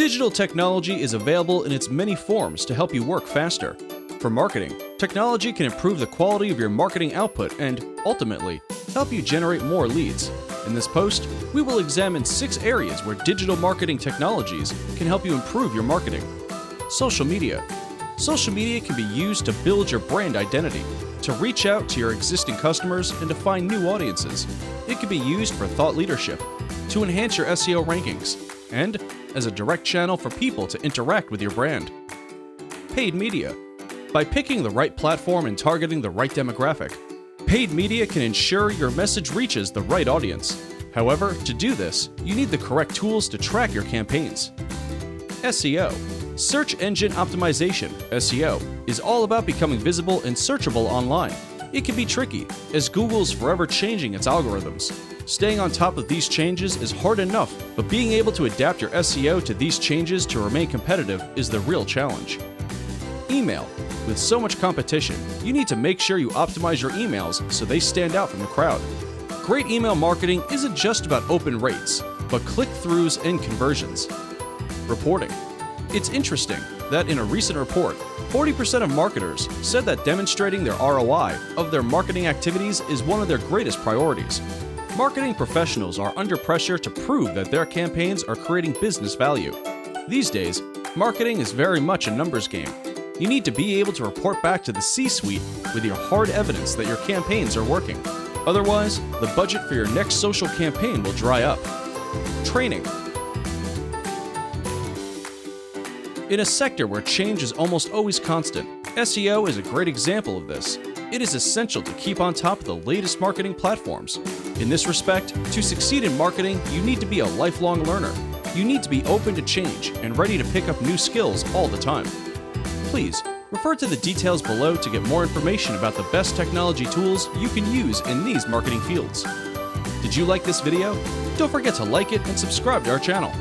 Digital technology is available in its many forms to help you work faster. For marketing, technology can improve the quality of your marketing output and, ultimately, help you generate more leads. In this post, we will examine 6 areas where digital marketing technologies can help you improve your marketing. Social media. Social media can be used to build your brand identity, to reach out to your existing customers and to find new audiences. It can be used for thought leadership, to enhance your SEO rankings, and as a direct channel for people to interact with your brand. Paid media. By picking the right platform and targeting the right demographic, paid media can ensure your message reaches the right audience. However, to do this, you need the correct tools to track your campaigns. SEO. Search engine optimization, SEO, is all about becoming visible and searchable online. It can be tricky, as Google's forever changing its algorithms. Staying on top of these changes is hard enough, but being able to adapt your SEO to these changes to remain competitive is the real challenge. Email. With so much competition, you need to make sure you optimize your emails so they stand out from the crowd. Great email marketing isn't just about open rates, but click-throughs and conversions. Reporting. It's interesting that in a recent report, 40% of marketers said that demonstrating their ROI of their marketing activities is one of their greatest priorities. Marketing professionals are under pressure to prove that their campaigns are creating business value. These days, marketing is very much a numbers game. You need to be able to report back to the C-suite with your hard evidence that your campaigns are working. Otherwise, the budget for your next social campaign will dry up. Training. In a sector where change is almost always constant, SEO is a great example of this. It is essential to keep on top of the latest marketing platforms. In this respect, to succeed in marketing, you need to be a lifelong learner. You need to be open to change and ready to pick up new skills all the time. Please, refer to the details below to get more information about the best technology tools you can use in these marketing fields. Did you like this video? Don't forget to like it and subscribe to our channel.